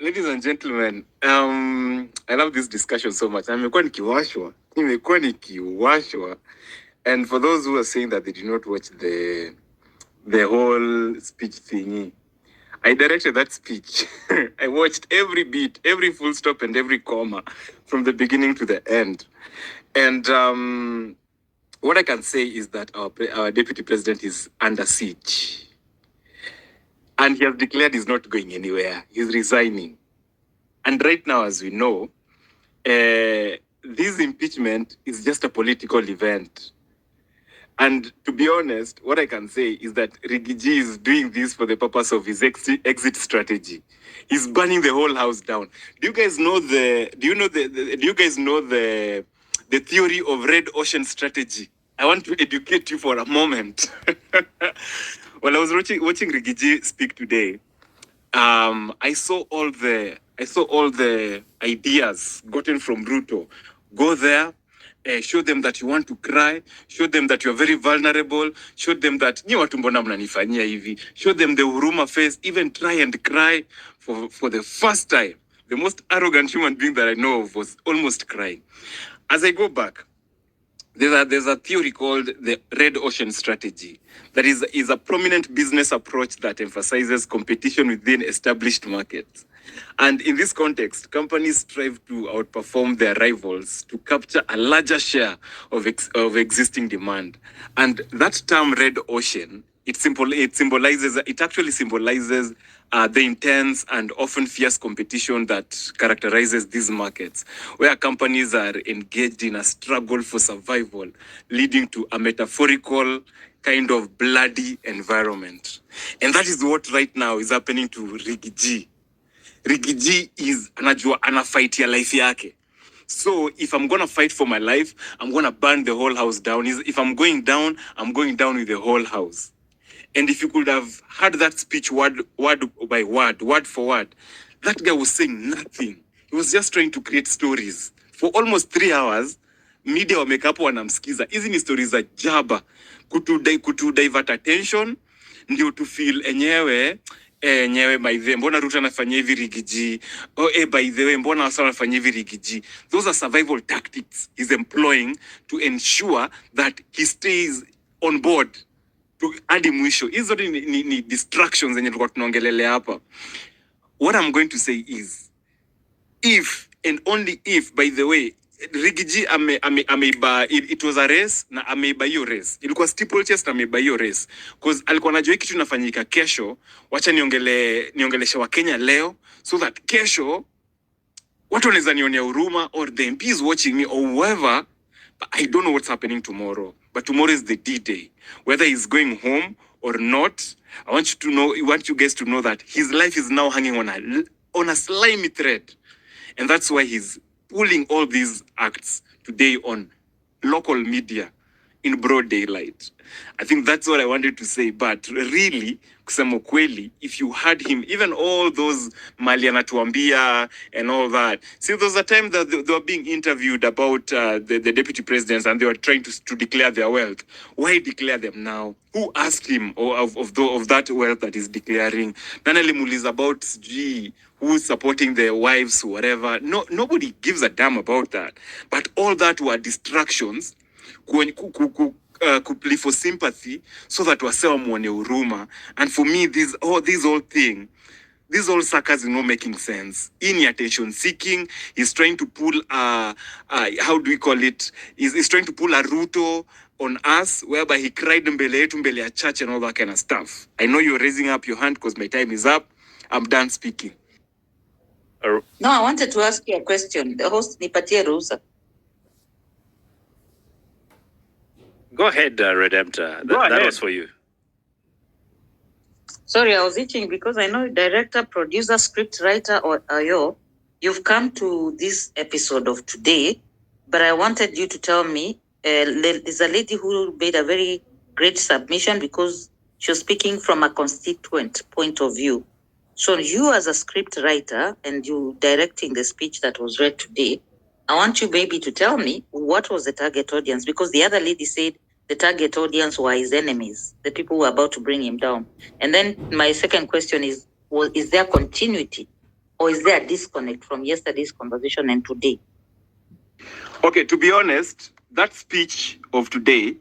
Ladies and gentlemen, I love this discussion so much. Nimekuwa nikiwashwa. And for those who are saying that they did not watch the whole speech thingy, I directed that speech. I watched every beat, every full stop, and every comma from the beginning to the end. And what I can say is that our deputy president is under siege. And he has declared he's not going anywhere. He's resigning. And right now, as we know, this impeachment is just a political event. And to be honest, what I can say is that Rigathi is doing this for the purpose of his exit strategy. He's burning the whole house down. Do you guys know the theory of red ocean strategy? I want to educate you for a moment. While I was watching Rigathi speak today, I saw all the ideas gotten from Ruto. Go there, show them that you want to cry, show them that you're very vulnerable, show them that nyi watu mbona mnanifanyia hivi, show them the huruma face, even try and cry for the first time. The most arrogant human being that I know of was almost crying. As I go back, there's a theory called the red ocean strategy that is a prominent business approach that emphasizes competition within established markets. And in this context, companies strive to outperform their rivals to capture a larger share of existing demand. And that term red ocean, it actually symbolizes the intense and often fierce competition that characterizes these markets, where companies are engaged in a struggle for survival, leading to a metaphorical kind of bloody environment. And that is what right now is happening to Rigathi. Rigathi is fight your life yake. So if I'm going to fight for my life, I'm going to burn the whole house down. If I'm going down with the whole house. And if you could have heard that speech word by word, word for word, that guy was saying nothing. He was just trying to create stories. For almost 3 hours, media wameka hapo wanamsikiza. Hizi ni stories za jaba. Kutu divert attention, ndio to feel enyewe by the way, mbona Ruto anafanyia hivi Rigathi? By the way, mbona wasa anafanyia hivi Rigathi? Those are survival tactics he's employing to ensure that he stays on board. Hadi mwisho. Hizo ni distractions zenye tulikuwa tunaongelelea hapa. What I'm going to say is, if and only if, by the way, Rigathi ameiba, it was a race na ameiba hiyo race. Ilikuwa steeplechase na ameiba hiyo race. Because alikuwa anajua kitu inafanyika kesho, wacha niongelesha wa Kenya leo, so that kesho watu wanaweza nionea huruma, or the MP is watching me, or whoever. But I don't know what's happening tomorrow. But tomorrow is the D-Day. Whether he's going home or not, I want you guys to know that his life is now hanging on a slimy thread. And that's why he's pulling all these acts today on local media in broad daylight. I think that's what I wanted to say. But really, kusema ukweli, if you heard him, even all those mali anatuambia and all that. See, there was a time that they were being interviewed about the deputy presidents, and they were trying to declare their wealth. Why declare them now? Who asked him of that wealth that he's declaring? Nani alimuuliza about who's supporting their wives, whatever. No, nobody gives a damn about that. But all that were distractions plea for sympathy, so that wasewa muone huruma. And for me, this whole circus is not making sense. In attention seeking, he's trying to pull how do we call it? He's trying to pull a Ruto on us, whereby he cried mbele ya church and all that kind of stuff. I know you're raising up your hand because my time is up. I'm done speaking. No, I wanted to ask you a question. The host nipatie ruhusa. Go ahead, Redemptor. That was for you. Sorry, I was itching because I know director, producer, script writer, or Ayo, you've come to this episode of today, but I wanted you to tell me, there's a lady who made a very great submission because she was speaking from a constituent point of view. So you as a script writer and you directing the speech that was read today, I want you maybe to tell me what was the target audience, because the other lady said the target audience were his enemies, the people who were about to bring him down. And then my second question is there continuity Or is there a disconnect from yesterday's conversation and today? Okay, to be honest, that speech of today,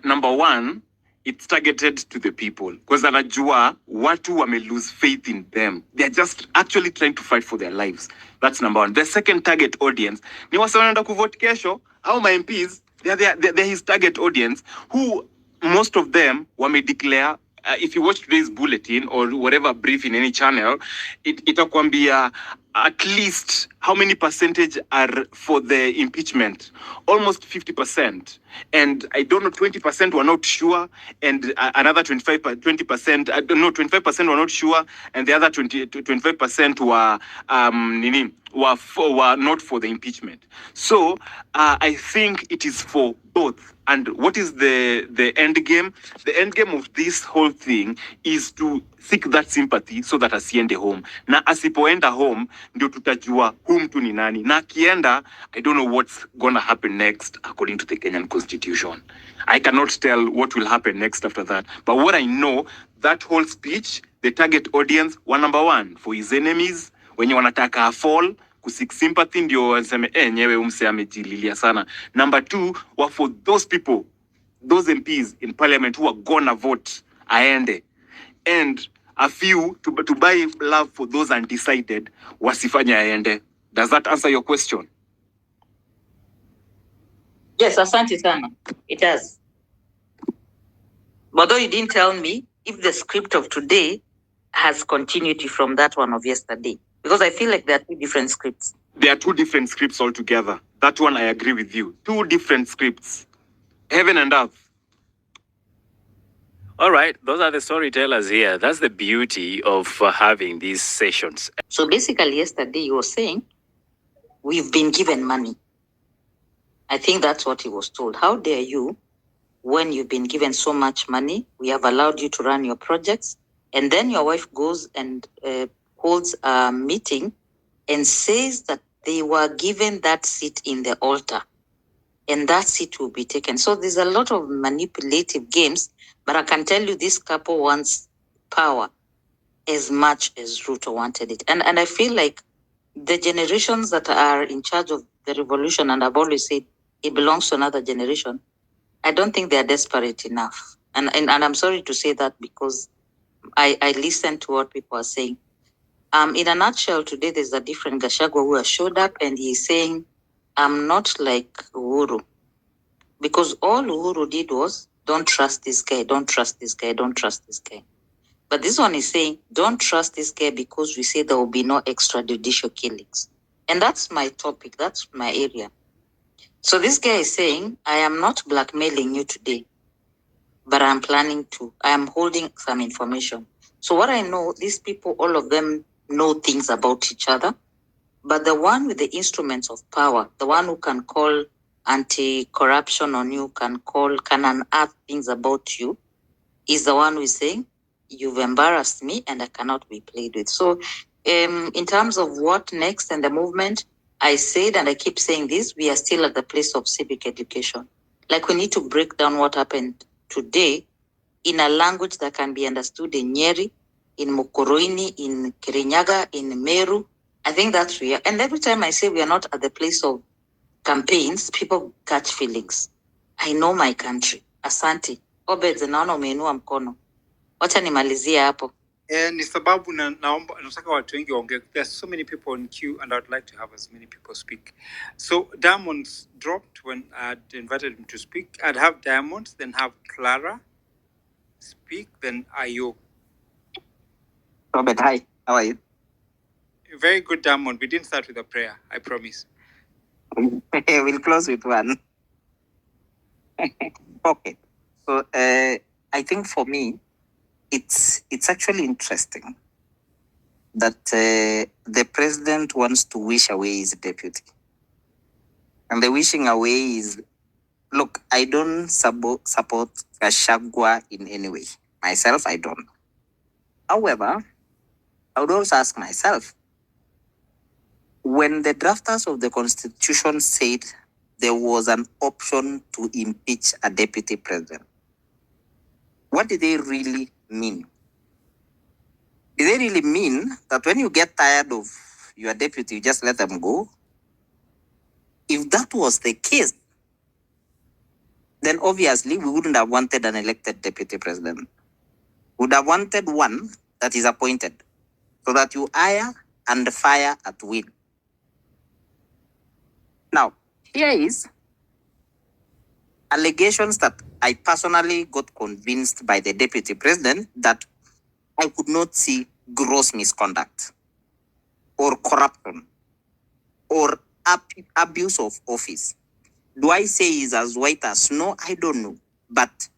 number one, it's targeted to the people. Because anajua watu wame lose faith in them. They're just actually trying to fight for their lives. That's number one. The second target audience, ni wase wanaenda kuvote kesho, au ma MPs, they're his target audience, who most of them wame declare, if you watch today's bulletin or whatever brief in any channel, itakwambia at least how many percentage are for the impeachment? Almost 50%. And I don't know, 20% were not sure, and another 20%, I don't know, 25% were not sure, and the other 25% were not for the impeachment. So I think it is for both. And what is the end game? The end game of this whole thing is to seek that sympathy so that asiende home. Na asipoenda home, ndio tutajua who mtu ni nani. Na akienda, I don't know what's gonna happen next according to the Kenyan constitution. I cannot tell what will happen next after that. But what I know, that whole speech, the target audience, number one, for his enemies, wenye wanataka fall, kusik sympathy ndio waseme nyewe umse amejililia sana. Number two, were for those people, those MPs in parliament who are gonna vote aende. And a few to buy love for those undecided wasifanye aende. Does that answer your question? Yes, asante sana. It does. But though you didn't tell me if the script of today has continuity from that one of yesterday. Because I feel like there are two different scripts. There are two different scripts altogether. That one I agree with you. Two different scripts. Heaven and earth. All right, those are the storytellers here. That's the beauty of having these sessions. So basically, yesterday you were saying, we've been given money. I think that's what he was told. How dare you, when you've been given so much money, we have allowed you to run your projects, and then your wife goes and holds a meeting and says that they were given that seat in the altar, and that seat will be taken. So there's a lot of manipulative games, but I can tell you this couple wants power as much as Ruto wanted it. And I feel like the generations that are in charge of the revolution, and I've always said it belongs to another generation, I don't think they're desperate enough. And I'm sorry to say that because I listen to what people are saying. In a nutshell, today there's a different Gachagua who has showed up and he's saying, I'm not like Uhuru. Because all Uhuru did was, don't trust this guy, don't trust this guy, don't trust this guy. But this one is saying, don't trust this guy because we say there will be no extrajudicial killings. And that's my topic, that's my area. So this guy is saying, I am not blackmailing you today, but I'm planning to. I am holding some information. So what I know, these people, all of them know things about each other, but the one with the instruments of power, the one who can call anti-corruption on you, can unearth things about you, is the one who is saying, you've embarrassed me and I cannot be played with. So in terms of what next and the movement, I said, and I keep saying this, we are still at the place of civic education. Like we need to break down what happened today in a language that can be understood in Nyeri, in Mukoroini, in Kirinyaga, in Meru. I think that's real. And every time I say we are not at the place of campaigns, people catch feelings. I know my country. Asante. Obed, naona umeinua mkono. Wacha nimalizie hapo. Ni sababu naomba nataka watu wengi waongee. There's so many people on queue and I'd like to have as many people speak. So Diamonds dropped when I'd invited him to speak. I'd have Diamonds, then have Clara speak, then Ayo. Robert, hi. How are you? Very good, Diamond. We didn't start with a prayer, I promise. We'll close with one. Okay. So I think for me, it's actually interesting that the president wants to wish away his deputy. And the wishing away is, look, I don't support Gachagua in any way. Myself, I don't. However, I would also ask myself, when the drafters of the Constitution said there was an option to impeach a deputy president, what did they really mean? Do they really mean that when you get tired of your deputy, you just let them go? If that was the case, then obviously we wouldn't have wanted an elected deputy president. We would have wanted one that is appointed, so that you hire and fire at will. Now, here is allegations that I personally got convinced by the deputy president that I could not see gross misconduct or corruption or abuse of office. Do I say is as white as snow? I don't know. But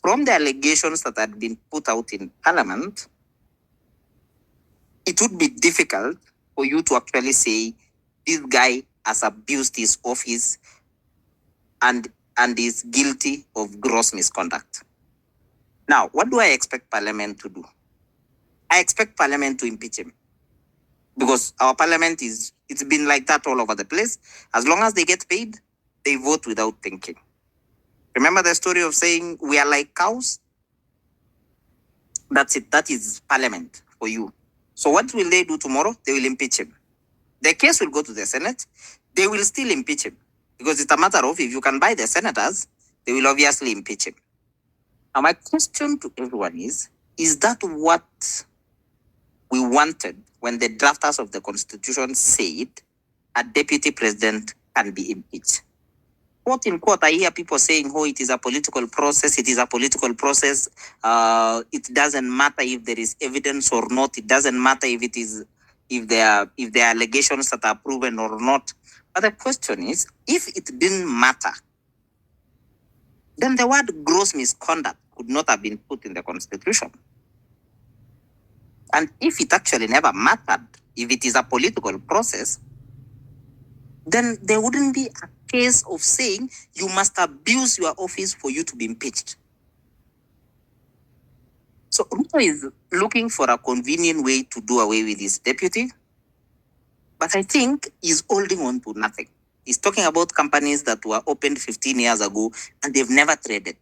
from the allegations that had been put out in Parliament, it would be difficult for you to actually say this guy has abused his office and is guilty of gross misconduct. Now, what do I expect Parliament to do? I expect Parliament to impeach him, because our Parliament it's been like that all over the place. As long as they get paid, they vote without thinking. Remember the story of saying we are like cows? That's it. That is Parliament for you. So what will they do tomorrow? They will impeach him. The case will go to the Senate. They will still impeach him, because it's a matter of if you can buy the senators, they will obviously impeach him. Now, my question to everyone is that what we wanted when the drafters of the Constitution said a deputy president can be impeached? Quote in quote, I hear people saying, oh, it is a political process. It is a political process. It doesn't matter if there is evidence or not. It doesn't matter if there are allegations that are proven or not. But the question is, if it didn't matter, then the word gross misconduct could not have been put in the Constitution. And if it actually never mattered, if it is a political process, then there wouldn't be a case of saying you must abuse your office for you to be impeached. So Ruto is looking for a convenient way to do away with his deputy, but I think he's holding on to nothing. He's talking about companies that were opened 15 years ago and they've never traded.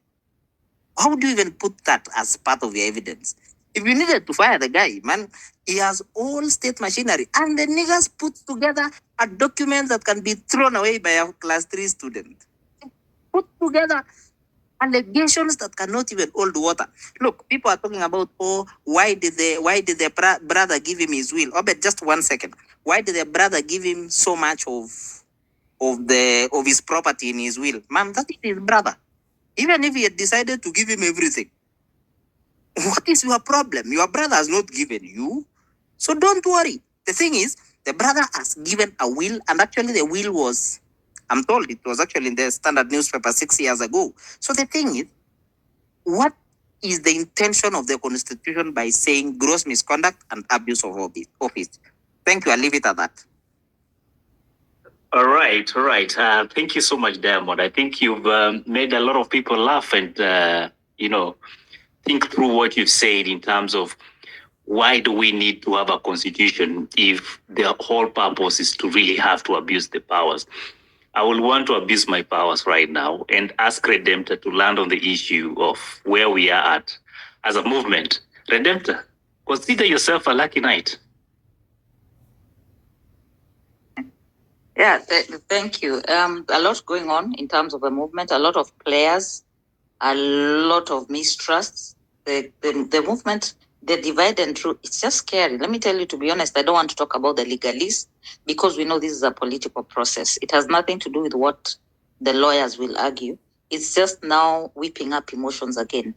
How do you even put that as part of your evidence? If you needed to fire the guy, man, he has all state machinery, and the niggas put together a document that can be thrown away by a class 3 student. Put together allegations that cannot even hold water. Look, people are talking about, oh, why did the brother give him his will? Oh, but just 1 second. Why did the brother give him so much of his property in his will? Man, that is his brother. Even if he had decided to give him everything, what is your problem? Your brother has not given you. So don't worry. The thing is, the brother has given a will, and actually the will was, I'm told it was actually in the Standard newspaper 6 years ago. So the thing is, what is the intention of the Constitution by saying gross misconduct and abuse of office? Thank you. I'll leave it at that. All right. Thank you so much, Diamond. I think you've made a lot of people laugh and, think through what you've said in terms of why do we need to have a constitution if the whole purpose is to really have to abuse the powers. I will want to abuse my powers right now and ask Redemptor to land on the issue of where we are at as a movement. Redemptor, consider yourself a lucky knight. Yeah, thank you. A lot going on in terms of the movement, a lot of players, a lot of mistrusts. The movement, the divide and rule, it's just scary. Let me tell you, to be honest, I don't want to talk about the legalists because we know this is a political process. It has nothing to do with what the lawyers will argue. It's just now whipping up emotions again.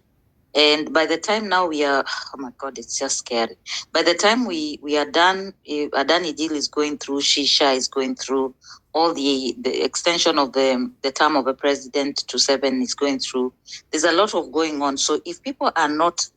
And by the time now we are, oh my God, it's just scary. By the time we are done, Adani deal is going through, Shisha is going through, all the extension of the term of a president to 7 is going through. There's a lot of going on. So if people are not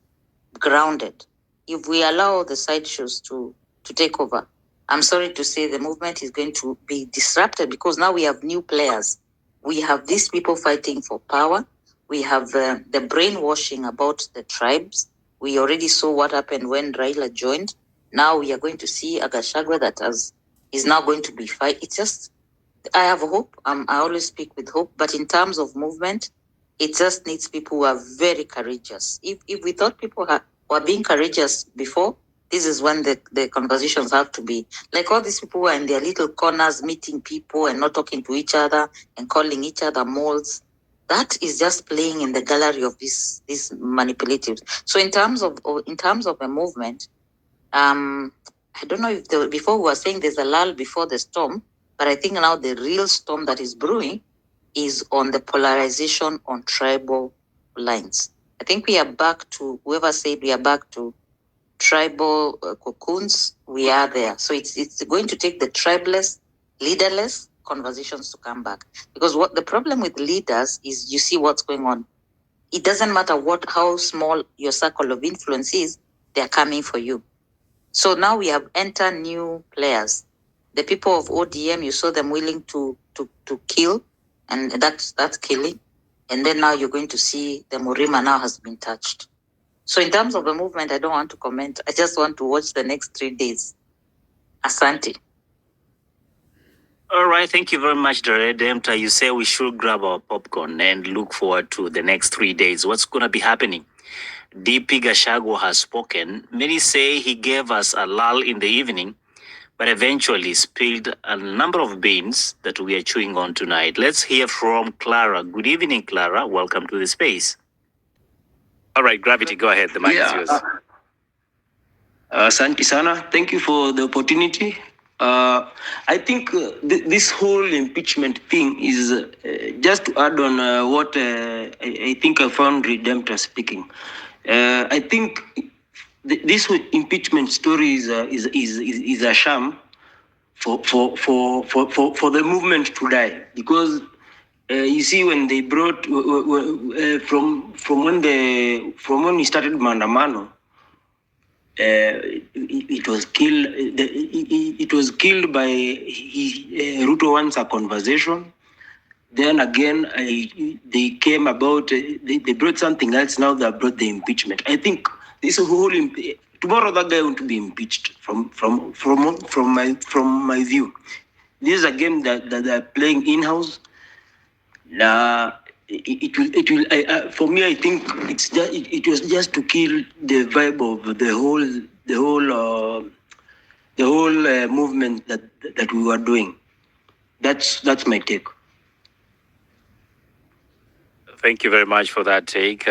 grounded, if we allow the sideshows to take over, I'm sorry to say the movement is going to be disrupted, because now we have new players. We have these people fighting for power. We have the brainwashing about the tribes. We already saw what happened when Raila joined. Now we are going to see a Gachagua that is now going to be fight. It's just, I have hope. I always speak with hope. But in terms of movement, it just needs people who are very courageous. If we thought people were being courageous before, This is when the conversations have to be like all these people who are in their little corners meeting people and not talking to each other and calling each other moles. That is just playing in the gallery of these manipulatives. So in terms of a movement, I don't know if before we were saying there's a lull before the storm, but I think now the real storm that is brewing is on the polarization on tribal lines. I think we are back to whoever said we are back to tribal cocoons. We are there. So it's going to take the tribeless, leaderless conversations to come back. Because what the problem with leaders is, you see what's going on. It doesn't matter how small your circle of influence is, they're coming for you. So now we have entered new players. The people of ODM, you saw them willing to kill, and that's killing. And then now you're going to see the Murima now has been touched. So in terms of the movement, I don't want to comment. I just want to watch the next 3 days. Asante. All right, thank you very much, Redemptor. You say we should grab our popcorn and look forward to the next 3 days. What's going to be happening? DP Gachagua has spoken. Many say he gave us a lull in the evening, but eventually spilled a number of beans that we are chewing on tonight. Let's hear from Clara. Good evening, Clara. Welcome to the space. All right, Gravity, go ahead. The mic is yours. Asante sana. Thank you for the opportunity. I think this whole impeachment thing is just to add on what I think I found Redemptor speaking. I think this impeachment story is a sham for the movement to die, because you see, when they brought from when we started Maandamano, it was killed. It was killed by Ruto wants a conversation. Then again, they came about. They brought something else. Now they brought the impeachment. I think this whole tomorrow that guy want to be impeached from my view. This is a game that they're playing in house. It will. For me, I think it was just to kill the vibe of the whole movement that we were doing. That's my take. Thank you very much for that take.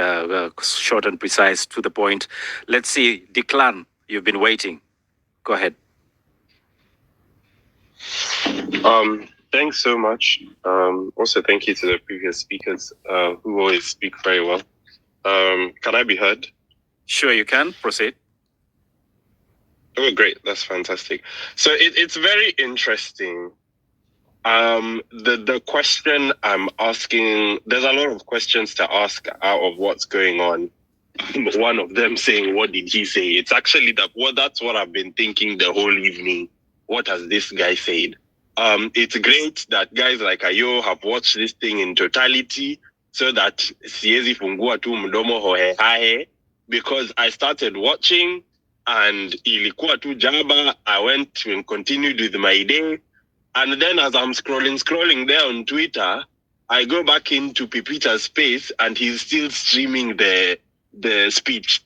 Short and precise, to the point. Let's see, Declan, you've been waiting. Go ahead. Thanks so much. Also, thank you to the previous speakers who always speak very well. Can I be heard? Sure, you can. Proceed. Oh, great. That's fantastic. So it's very interesting. The question I'm asking, there's a lot of questions to ask out of what's going on. One of them saying, what did he say? It's actually that's what I've been thinking the whole evening. What has this guy said? It's great that guys like Ayo have watched this thing in totality, so that siezi fungua tu mdomo hohehahe, because I started watching and ilikuwa tu jaba. I went and continued with my day. And then as I'm scrolling there on Twitter, I go back into Pipita's space and he's still streaming the speech.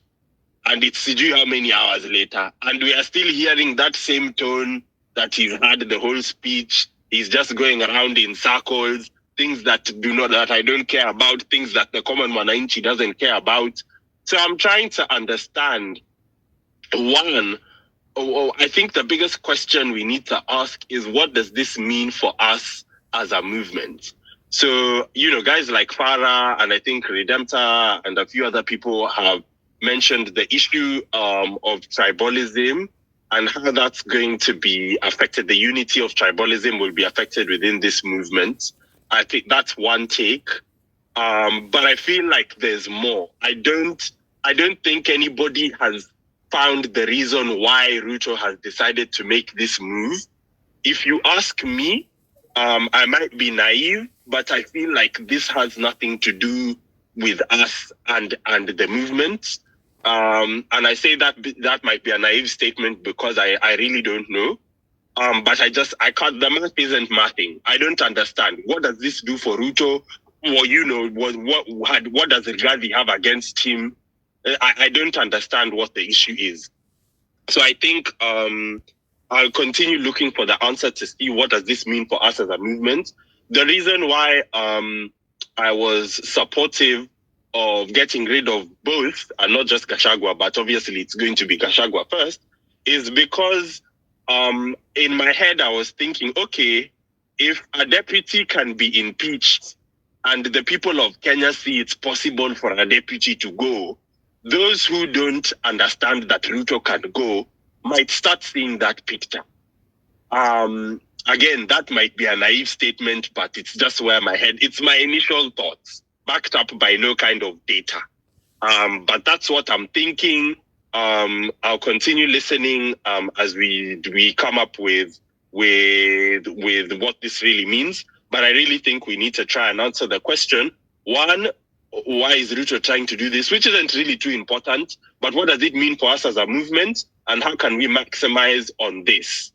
And it's how many hours later. And we are still hearing that same tone that he's had the whole speech. He's just going around in circles, things that I don't care about, things that the common mwananchi doesn't care about. So I'm trying to understand, one, I think the biggest question we need to ask is, what does this mean for us as a movement? So, guys like Farah and I think Redemptor and a few other people have mentioned the issue of tribalism and how that's going to be affected. The unity of tribalism will be affected within this movement. I think that's one take. But I feel like there's more. I don't think anybody has found the reason why Ruto has decided to make this move. If you ask me, I might be naive, but I feel like this has nothing to do with us and the movement. And I say that might be a naive statement because I really don't know. But I can't, the math isn't mathing. I don't understand. What does this do for Ruto? Or, what does Rigathi have against him? I don't understand what the issue is. So I think I'll continue looking for the answer to see what does this mean for us as a movement. The reason why I was supportive of getting rid of both, and not just Gachagua, but obviously it's going to be Gachagua first, is because in my head I was thinking, okay, if a deputy can be impeached and the people of Kenya see it's possible for a deputy to go, those who don't understand that Ruto can go might start seeing that picture. Again, that might be a naive statement, but it's just where it's my initial thoughts, backed up by no kind of data. But that's what I'm thinking. I'll continue listening as we come up with what this really means. But I really think we need to try and answer the question. One, why is Ruto trying to do this? Which isn't really too important, but what does it mean for us as a movement? And how can we maximize on this?